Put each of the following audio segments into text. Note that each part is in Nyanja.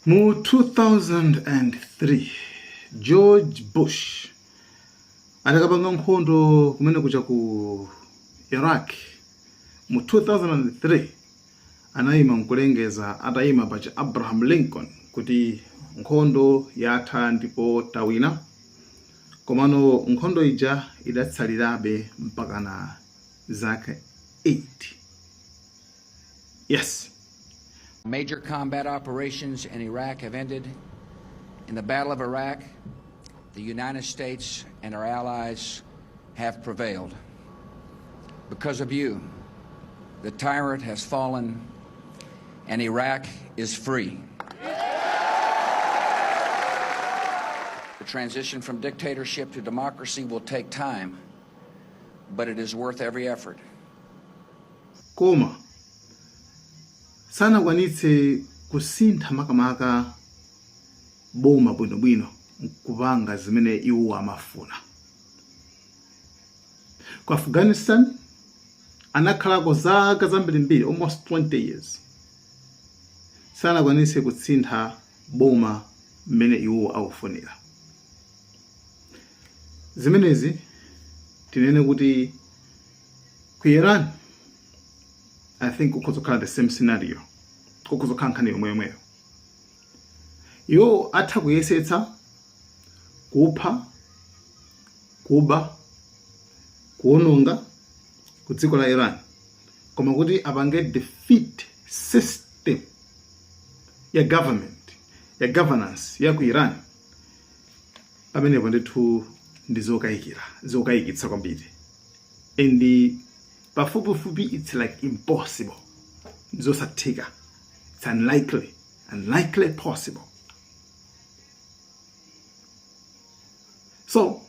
Mu 2003 George Bush adakapanga nkhondo kumene kucha ku Iraq. Mu 2003 anayima nkulengeza atayima pacha Abraham Lincoln kuti nkhondo yatha ndipo tawina, komano nkhondo ija idatsalirabe mpaka na zaka 8. Yes. Major combat operations in Iraq have ended. In the Battle of Iraq, the United States and our allies have prevailed. Because of you, the tyrant has fallen and Iraq is free. The transition from dictatorship to democracy will take time, but it is worth every effort. Koma sana kwanitse kusintha makamaka boma bwinobwino nkupanga zimene iwo amafuna. Ku Afghanistan anakhalako zaka zambirimbiri, almost 20 years. Sana kwanitse kusintha boma mmene iwo akufunira. Zimenezi tinene kuti ku Iran, I think kukuzokhala the same scenario. Kukuzokhala nkhani yomweyo. Yo atha kuyesetsa kupha, kuba, kuononga ku dziko la Iran, koma kuti apange defeat system ya government, ya governance ya ku Iran, pamenepo ndithu ndi zokayikitsa kwambiri. And pafupifupi it's like impossible. Zosatheka. It's unlikely possible. So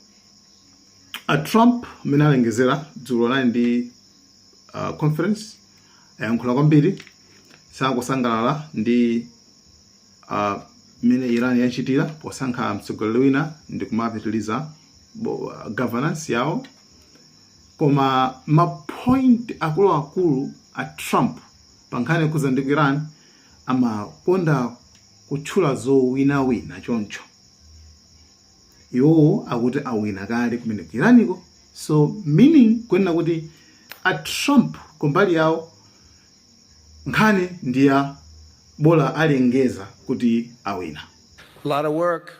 Trump menalengezera dzulo la ndi conference yankhula kwambiri sakusangalala ndi mene Iran yachitira posankha mtsogoleri wina ndi kumapitiliza governance yawo. Koma mapoint akuluakulu a Trump pankhani kuza ndi Iran amakonda kutchula zowinawina choncho. Iwo akuti awina kale kumene ku Iraniko, so meaning kwena kuti a Trump kumbali yawo nkhani ndiya bola alengeza kuti awina. A lot of work,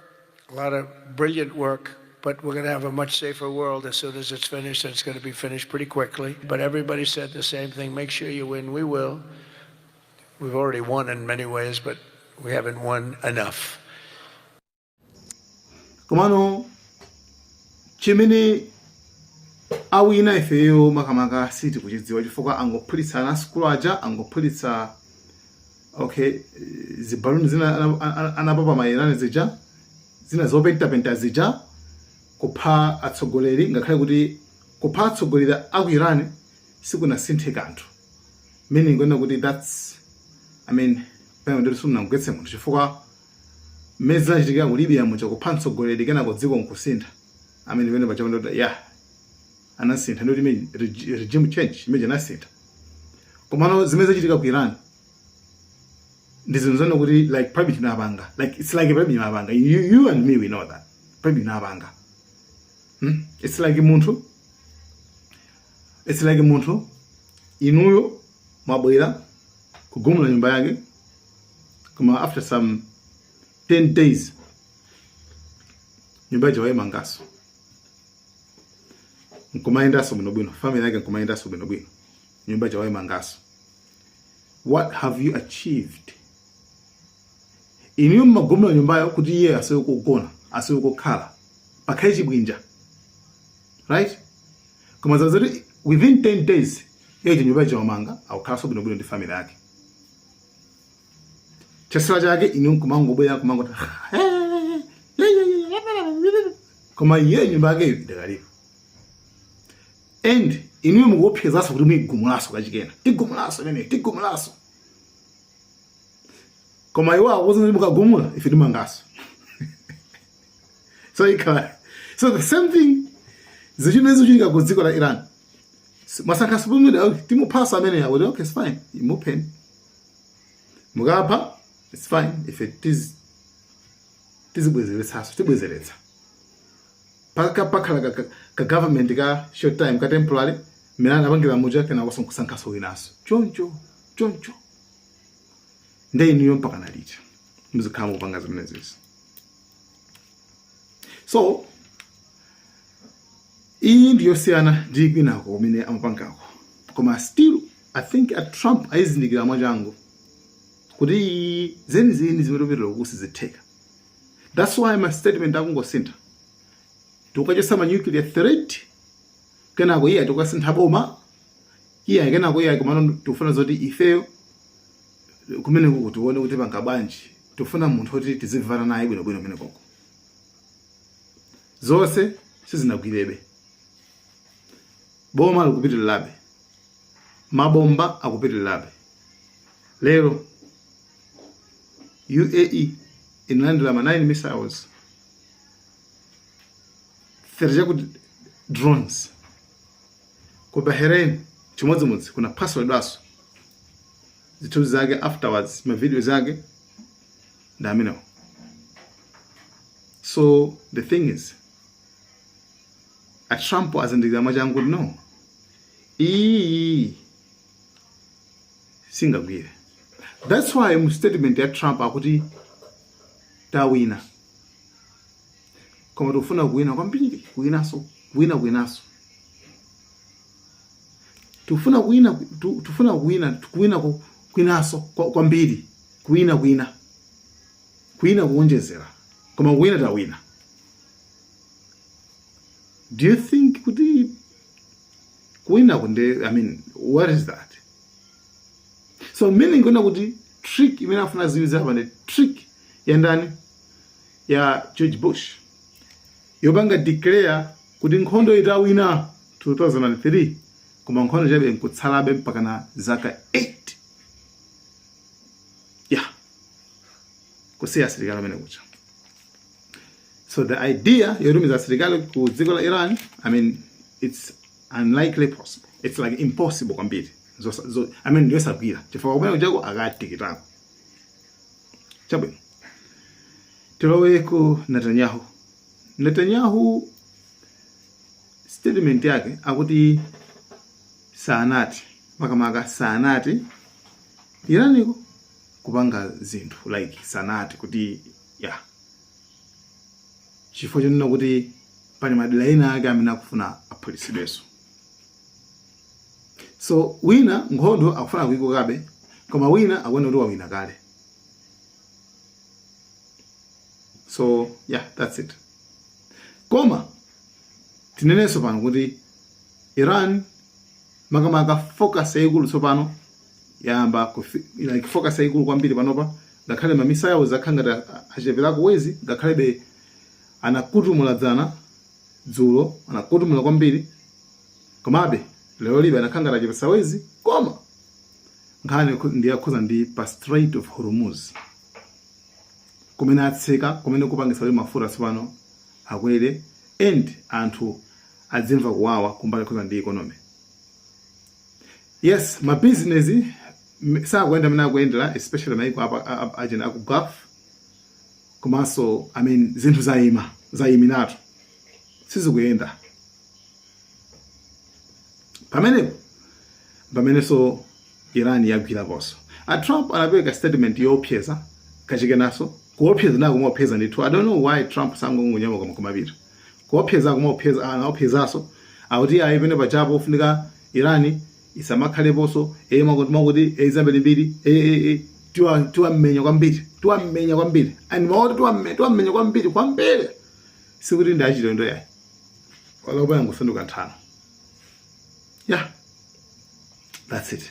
a lot of brilliant work. But we're going to have a much safer world as soon as it's finished, and it's going to be finished pretty quickly. But everybody said the same thing: make sure you win. We will. We've already won in many ways, but we haven't won enough. Komano chimene awina ifeyo makamaka siti kuchidziwa chifukwa angophulitsa ana skulu aja, angophulitsa zibaluni zina anapapa mairani zija, zina zopenta zija, kupha atsogoleri, ngakhale kuti kupha atsogoleri aku Iran sikunasinthe kanthu. Meaning kwena kuti that's, pano ndiri sunamugwetse munthu chifukwa mmene zinachitikira ku Libya mucha kupha mtsogoleri kenako dziko nkusintha. Pene pachaona kuti anasintha ndoti regime change imene anasintha. Komano zimene zachitika ku Iran ndizimzana kuti like private inapanga, like it's like a private inapanga. You and me, we know that private inapanga. It's like muntu inuyo mabwera kugumula nyumba yake, koma after some 10 days nyumba yaje wayimangaso, nkumayendaso bwinobwino, family yake nkumayendaso bwinobwino, nyumba yaje wayimangaso. What have you achieved? Inuyo magumula nyumba yako kuti iye asiyokugona, asiyokukhala pakhale chibwinja. Right? Koma zazuri within 10 days yeje nyumba yaje wamanga awukhaso bwinobwino ndi family yake. Chasala chake inu kumangobwera kumangoti koma iye nyumba yake idakalipo. And inu mukophezaso kuti mwigumulaso kachikena. Tigumulaso. Koma iwa akuti mukagumula ife timangaso. So the same thing zichitika ku dziko la Iran. Masankha sibumira timuphasa amene yakuti okay, it's fine, imupheni. Mukapha it's fine if it is tibwezeretsa pakhala ka government ka short time ka temporary mina abangira muja kana kusankhaso winaso choncho ndeyiniyo mpaka nalita muzikhala mupanga zimenezezi. So iyi ndiyosiyana ndi kwinako kumene amapangako, koma still I think at Trump ayizindikira mwachangu kuti zeni zimetopetera kusi zitheka. That's why my statement akungosintha tukachesa ma nuclear threat kenako iye tukasintha boma iye kenako iye kumano tufuna zoti ifeyo kumene kuti uone kuti pangabanji tufuna munthu oti tizivana naye bwinobwino kumene koko zonse sizinagwirebe. Boma likupitirirabe, mabomba akupitirirabe. Lero UAE inalandira ma 9 missiles 30 kuti drones. Ku Bahrain chimodzimodzi kuna password aso zithu zake afterwards ma video zake ndamino. So the thing is at Trump azindikira mwachangu no singagwire. That's why mu statement ya Trump akuti tawina, koma tufuna kuwina kwambiri, kuwinaso tufuna kuwinaso kwambiri, kuwina kuonjezera, koma kuwina tawina. Do you think kuti kuwina kunde, I mean, what is that? So meaning kuna kuti trick imene afuna ziwiza hapa ndi trick ya ndani ya George Bush yobanga declare kuti nkhondo itawina 2003 koma nkhondo chabe nkutsalabe mpaka na zaka 8 kusiya asilikali amene kucha. So the idea yorumiza asilikali ku dziko la Iran, I mean, it's unlikely possible. It's like impossible kwambiri. I mean, ndio sabira. Chifukwa kumene kuchako akatikitako. Chabwino. Tilowe ku Netanyahu statement yake akuti saanati makamaka saanati Iraniko kupanga zinthu like saanati kuti chifukwa chonena kuti pani madera ena ake amene akufuna aphunzitsidwenso. So wina nkhondo akufuna kuyikokabe, koma wina akuona kuti wawina kale. So that's it. Koma tinenenso pano kuti Iran makamaka focus yaikulu tsopano yamba like focus yaikulu kwambiri panopa, ngakhale ma missiles akhangata acheperako wezi, ngakhalebe anakutumuladzana dzulo, anakutumula kwambiri, komabe lero libe anakhangata achepesa wezi, koma nkhani ndiyakhoza ndi pa Strait of Hormuz kumene atseka, kumene kupangisa kuti mafuta tsopano akwere and anthu adzimva kuwawa kumbali khoza ndi economy. Yes, ma business sakuenda mena kuendera, especially maiko apa agenda aku Gulf. Komanso, I mean, zinthu zayiminatu sizikuyenda. Pameneso Iran yagwira koso. A Trump anapeka statement yopyeza kachikenaso kuopyeza nako mopyeza ndithu. I don't know why Trump sangongunyama koma kumapita kuopyeza kumopyeza anaopyezaso akuti ayipene pachapo ufunika Irani isamakhaleponso makuti ezambiri mbiri tiwammenya kwambiri and maoti tiwammenya kwambiri sikuti ndachilendo yayi walopa yangusanduka nthano. That's it.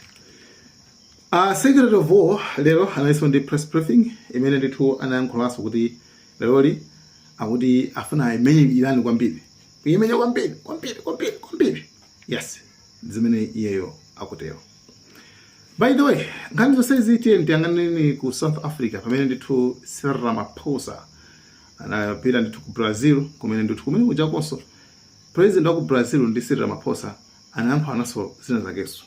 Secretary of War lero anaiso ndi press briefing imene ndithu anayankhulaso kuti leroli akuti afuna amenye Iran kwambiri, kuyimenya kwambiri. Yes, zimene iyeyo akutero. By the way, nkhani zonse ziti ndiyang'aneni ku South Africa pamene ndithu Cyril Ramaphosa anapita ndithu ku Brazil, kumene ndithu kumene kujakonso president wa ku Brazil ndi Cyril Ramaphosa anayankhulanaso zina zakeso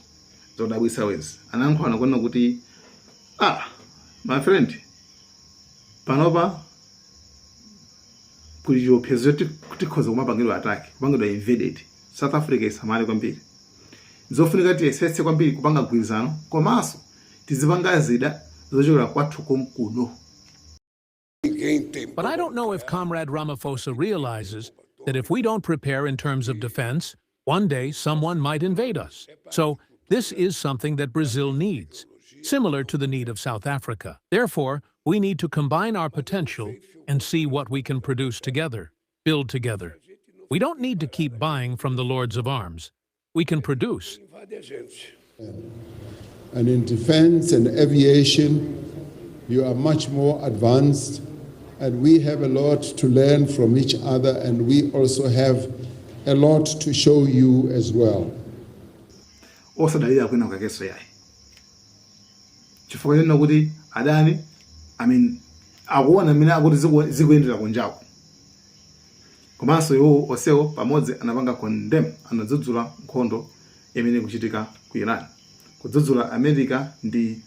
zodabwisa wezi. Anayankhulana kuona kuti my friend, panopa kuli chiopsezo tikhoza kumapangidwa ataki kupangidwa invaded. South Africa isamale kwambiri. Zofunika tiyesetse kwambiri kupanga gwirizano komanso tizipanga zida zochokera kwathu kumkuno. But I don't know if Comrade Ramaphosa realizes that if we don't prepare in terms of defense, one day someone might invade us. So this is something that Brazil needs, similar to the need of South Africa. Therefore, we need to combine our potential and see what we can produce together, build together. We don't need to keep buying from the lords of arms. We can produce. And in defense and aviation, you are much more advanced, and we have a lot to learn from each other, and we also have a lot to show you as well. Osadalira kwina kakeso yayi. Chifukwa chino kuti adani, akuona mina akuti zikuendera kunjaku. Komanso iwo osewo pamodzi anapanga condemn, anadzudzula nkhondo imene kuchitika ku Iran. Kudzudzula America ndi